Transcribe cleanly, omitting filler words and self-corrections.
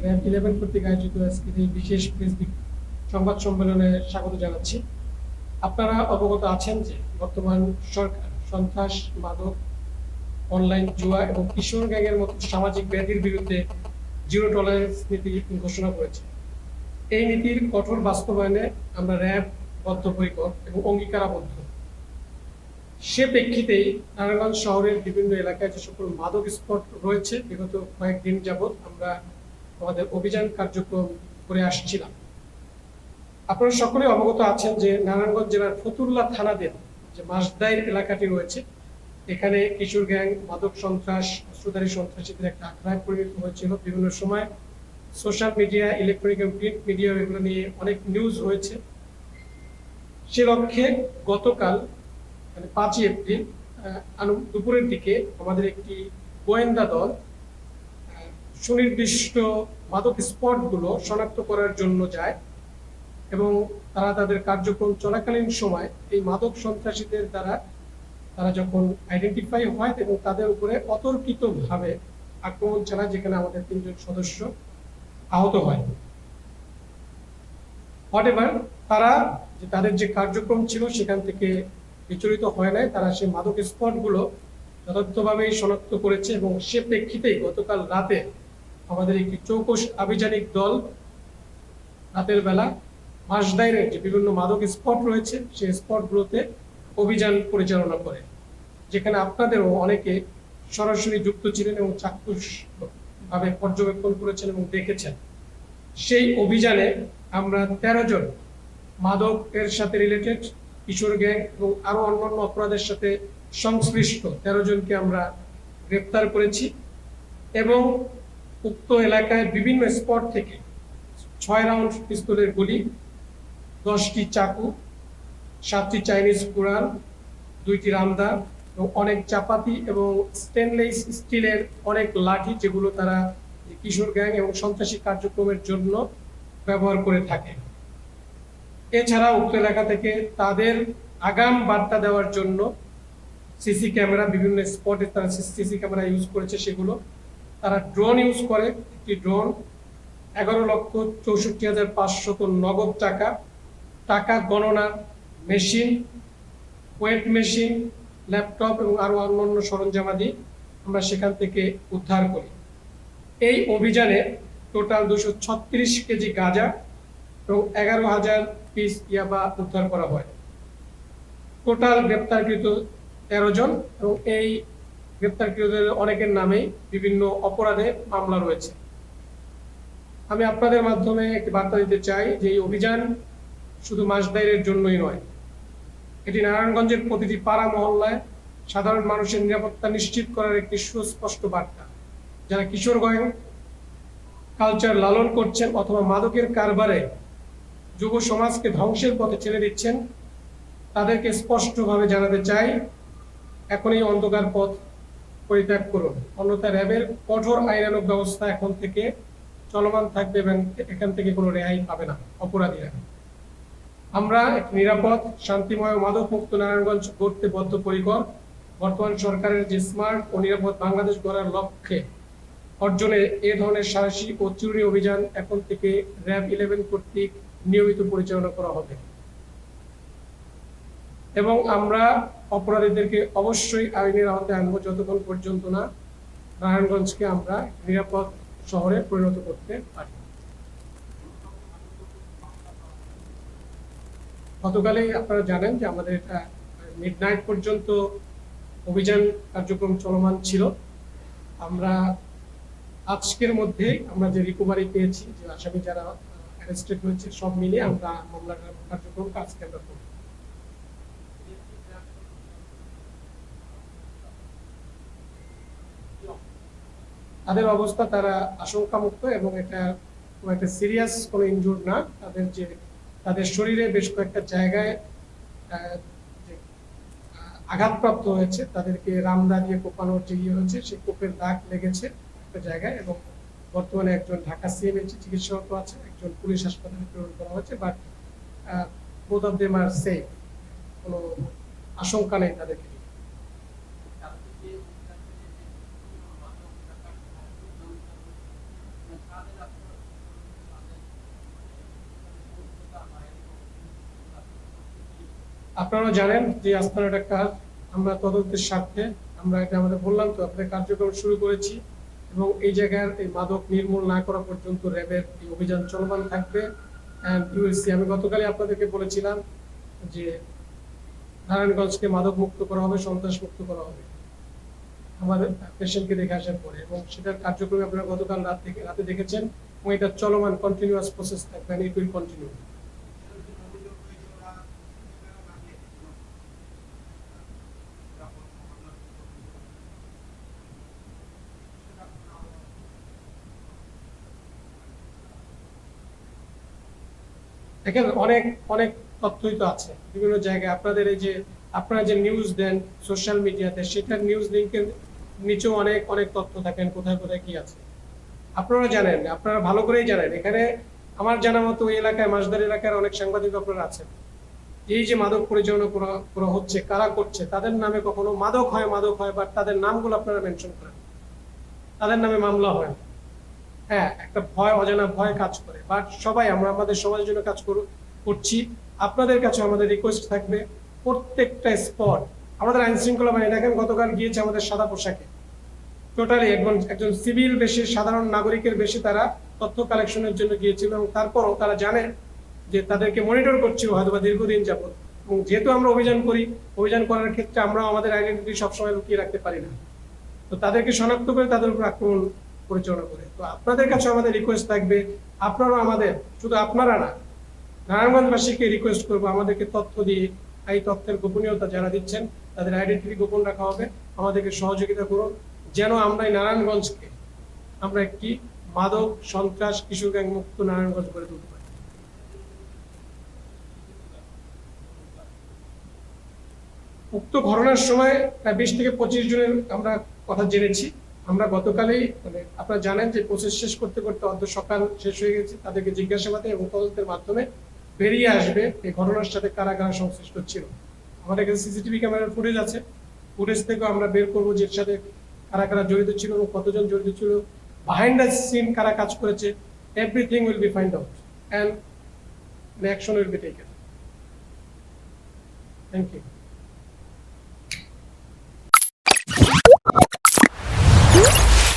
RAB 11 কর্তৃক আয়োজিত আজকের এই বিশেষ সংবাদ সম্মেলনে স্বাগত জানাচ্ছি। আপনারা অবগত আছেন যে বর্তমান সরকার সন্ত্রাস, মাদক, অনলাইন জুয়া এবং কিশোর গ্যাংয়ের মতো সামাজিক ব্যাধির বিরুদ্ধে জিরো টলারেন্স নীতি ঘোষণা করেছে। এই নীতির কঠোর বাস্তবায়নে আমরা র্যাব বদ্ধপরিকর এবং অঙ্গীকারাবদ্ধ। সে প্রেক্ষিতেই নারায়ণগঞ্জ শহরের বিভিন্ন এলাকায় যে সকল মাদক স্পট রয়েছে বিগত কয়েকদিন যাবৎ আমরা আমাদের অভিযান কার্যক্রম করে আসছিলাম। আপনারা সকলে অবগত আছেন যে নারায়ণগঞ্জ জেলার ফতুল্লা থানাধীন যে মাসদাইর এলাকাটি রয়েছে, এখানে কিশোর গ্যাং, মাদক সন্ত্রাস, অস্ত্রধারী সন্ত্রাসীদের একটা আখড়ায় পরিণত হয়েছিল। বিভিন্ন সময় সোশ্যাল মিডিয়া, ইলেকট্রনিক এবং প্রিন্ট মিডিয়া এগুলো নিয়ে অনেক নিউজ হয়েছে। সে লক্ষ্যে গতকাল 5ই এপ্রিল দুপুরের দিকে আমাদের একটি গোয়েন্দা দল সুনির্দিষ্ট মাদক স্পটগুলো শনাক্ত করার জন্য যায় এবং তারা তাদের কার্যক্রম চলাকালীন সময় এই মাদক সন্ত্রাসীদের দ্বারা তারা যখন আইডেন্টিফাই হয় এবং তাদের উপরে অতর্কিতভাবে আক্রমণ চালায়, যেখানে আমাদের 3 জন সদস্য আহত হয়। হোয়াটএভার, তারা তাদের যে কার্যক্রম ছিল সেখান থেকে বিচলিত হয় নাই, তারা সেই মাদক স্পটগুলো যথার্থভাবেই শনাক্ত করেছে এবং সে প্রেক্ষিতেই গতকাল রাতে আমাদের একটি চৌকস আভিযানিক দল রাতের বেলা মাসদাইরের যে বিভিন্ন মাদক স্পট রয়েছে সেই স্পটগুলোতে অভিযান পরিচালনা করে, যেখানে আপনাদেরও অনেকে সরাসরি যুক্ত ছিলেন এবং চাক্ষুষভাবে পর্যবেক্ষণ করেছেন এবং দেখেছেন। সেই অভিযানে আমরা 13 জন মাদকের সাথে রিলেটেড, কিশোর গ্যাং এবং আরো অন্যান্য অপরাধের সাথে সংশ্লিষ্ট 13 জনকে আমরা গ্রেপ্তার করেছি এবং উক্ত এলাকায় বিভিন্ন স্পট থেকে 6 রাউন্ড পিস্তলের গুলি, 10টি চাকু, 7টি চাইনিজ কুড়াল, 2টি রামদা এবং অনেক চাপাতি এবং স্টেনলেস স্টিলের অনেক লাঠি, যেগুলো তারা কিশোর গ্যাং এবং সন্ত্রাসী কার্যক্রমের জন্য ব্যবহার করে থাকে। এছাড়া উক্ত এলাকা থেকে তাদের আগাম বার্তা দেওয়ার জন্য সিসি ক্যামেরা, বিভিন্ন স্পটে তারা সিসি ক্যামেরা ইউজ করেছে, সেগুলো তারা ড্রোন ইউজ করে। একটি ড্রোন, 11,64,500 নগদ টাকা, টাকা গণনার মেশিন, ওয়েট মেশিন, ল্যাপটপ এবং আরো অন্যান্য সরঞ্জামাদি আমরা সেখান থেকে উদ্ধার করি। এই অভিযানে টোটাল 236 কেজি গাঁজা এবং 11,000 পিস ইয়াবা উদ্ধার করা হয়। টোটাল গ্রেপ্তারকৃত 13 জন এবং এই গ্রেপ্তারকৃতদের অনেকের নামেই বিভিন্ন অপরাধে মামলা রয়েছে। আমি আপনাদের মাধ্যমে একটি বার্তা দিতে চাই যে এই অভিযান শুধু মাসদাইরের জন্যই নয়, এটি নারায়ণগঞ্জের প্রতিটি পাড়া মহল্লায় সাধারণ মানুষের নিরাপত্তা নিশ্চিত করার একটি সুস্পষ্ট বার্তা। যারা কিশোর গ্যাং কালচার লালন করছেন অথবা মাদকের কারবারে যুব সমাজকে ধ্বংসের পথে ছেড়ে দিচ্ছেন, তাদেরকে স্পষ্টভাবে জানাতে চাই, এখনই অন্ধকার পথ পরিত্যাগ করুন, অন্যথায় র্যাবের কঠোর আইনানুগ ব্যবস্থা এখন থেকে চলমান থাকবে এবং এখান থেকে কোনো রেহাই পাবে না অপরাধীরা। আমরা একটি নিরাপদ, শান্তিময় ও মাদক মুক্ত নারায়ণগঞ্জ গড়তে বদ্ধপরিকর। বর্তমান সরকারের যে স্মার্ট ও নিরাপদ বাংলাদেশ গড়ার লক্ষ্যে অর্জনে এ ধরনের সাহসী ও জরুরি অভিযান এখন থেকে র্যাব 11 কর্তৃক নিয়মিত পরিচালনা করা হবে এবং আমরা অপরাধীদেরকে অবশ্যই আইনের আওতায় আনবো যতক্ষণ পর্যন্ত না নারায়ণগঞ্জকে আমরা নিরাপদ শহরে পরিণত করতে পারি। গতকালে আপনারা জানেন যে আমাদের মিডনাইট পর্যন্ত অভিযান কার্যক্রম চলমান ছিল। আমরা আজকের মধ্যে আমরা যে রিকভারি পেয়েছি, যে আসামি যারা অ্যারেস্টেড হয়েছে, সব মিলিয়ে আমরা মামলার কার্যক্রম আজকে আমরা করব। তাদের অবস্থা, তারা আশঙ্কা মুক্ত এবং এটা খুব একটা সিরিয়াস কোনো ইনজুর না। তাদের শরীরে বেশ কয়েকটা জায়গায় আঘাতপ্রাপ্ত হয়েছে, তাদেরকে রামদা দিয়ে কোপানোর যে ইয়ে হয়েছে, সেই কোপের দাগ লেগেছে একটা জায়গায় এবং বর্তমানে একজন ঢাকা সিএমএইচে চিকিৎসারত আছে, একজন পুলিশ হাসপাতালে প্রেরণ করা হয়েছে। But both of them are safe, কোনো আশঙ্কা নেই তাদেরকে। আপনারা জানেন যে আস্তানার একটা কাজ আমরা তদন্তের স্বার্থে আমরা এটা আমাদের বললাম তো আপনাদের কার্যক্রম শুরু করেছি এবং এই জায়গার এই মাদক নির্মূল না করা পর্যন্ত র্যাবের এই অভিযান চলমান থাকবে। এন্ড ইউ উইল সি, আমি গতকালই আপনাদেরকে বলেছিলাম যে নারায়ণগঞ্জকে মাদক মুক্ত করা হবে, সন্ত্রাস মুক্ত করা হবে আমাদের পেশেন্টকে দেখে আসার পরে, এবং সেটার কার্যক্রম আপনারা গতকাল রাতে দেখেছেন এবং এটা চলমান কন্টিনিউয়াস প্রসেস থাকবে, ইট উইল কন্টিনিউ। দেখেন অনেক অনেক তথ্যই তো আছে বিভিন্ন জায়গায়, আপনাদের এই যে আপনারা যে নিউজ দেন সোশ্যাল মিডিয়াতে, সেটার নিউজ লিঙ্কের নিচেও অনেক অনেক তথ্য থাকেন কোথায় কোথায় কি আছে আপনারা জানেন, আপনারা ভালো করেই জানেন। এখানে আমার জানা মতো ওই এলাকায় মাসদার এলাকার অনেক সাংবাদিক আপনারা আছেন, এই যে মাদক পরিচালনা করা হচ্ছে কারা করছে তাদের নামে কখনো মাদক হয় বাট তাদের নামগুলো আপনারা মেনশন করেন, তাদের নামে মামলা হয় না। হ্যাঁ, একটা ভয়, অজানা ভয় কাজ করে, বাট সবাই আমরা আমাদের সমাজের জন্য কাজ করছি। আপনাদের কাছে আমাদের রিকোয়েস্ট থাকবে প্রত্যেকটা স্পট আমাদের আইন শৃঙ্খলা বাহিনী দেখেন গতকাল গিয়েছে আমাদের সাদা পোশাকে, টোটালি একজন সিভিল বেশি সাধারণ নাগরিকের বেশি তারা তথ্য কালেকশনের জন্য গিয়েছিল এবং তারপরও তারা জানে যে তাদেরকে মনিটর করছি হয়তো বা দীর্ঘদিন যাবত, এবং যেহেতু আমরা অভিযান করি, অভিযান করার ক্ষেত্রে আমরা আমাদের আইডেন্টিটি সবসময় লুকিয়ে রাখতে পারি না, তো তাদেরকে শনাক্ত করে তাদের উপর আক্রমণ পরিচালনা করে। তো আপনাদের কাছে আমাদের রিকোয়েস্ট থাকবে, আপনারাও আমাদের, শুধু আপনারা না, নারায়ণগঞ্জবাসীকে রিকোয়েস্ট করবো আমাদেরকে তথ্য দিয়ে এই তথ্যের গোপনীয়তা যারা দিচ্ছেন তাদের আইডেন্টিটি গোপন রাখা হবে, আমাদেরকে সহযোগিতা করুন যেন আমরা এই নারায়ণগঞ্জকে আমরা একটি মাদক সন্ত্রাস কিশোর গ্যাং মুক্ত নারায়ণগঞ্জ করে তুলতে পারি। উক্ত ঘটনার সময় প্রায় 20 থেকে 25 জনের আমরা কথা জেনেছি। আমরা গতকালই মানে আপনারা জানেন যে প্রসেস শেষ করতে করতে অর্ধ সকাল শেষ হয়ে গেছে, তাদেরকে জিজ্ঞাসাবাদে এবং তদন্তের মাধ্যমে বেরিয়ে আসবে এই ঘটনার সাথে কারা কারা সংশ্লিষ্ট ছিল। আমাদের কাছে সিসিটিভি ক্যামেরার ফুটেজ আছে, ফুটেজ থেকেও আমরা বের করবো যে এর সাথে কারা কারা জড়িত ছিল এবং কতজন জড়িত ছিল, বিহাইন্ড দ্য সিন কারা কাজ করেছে, everything will be find out and action will be taken. Thank you.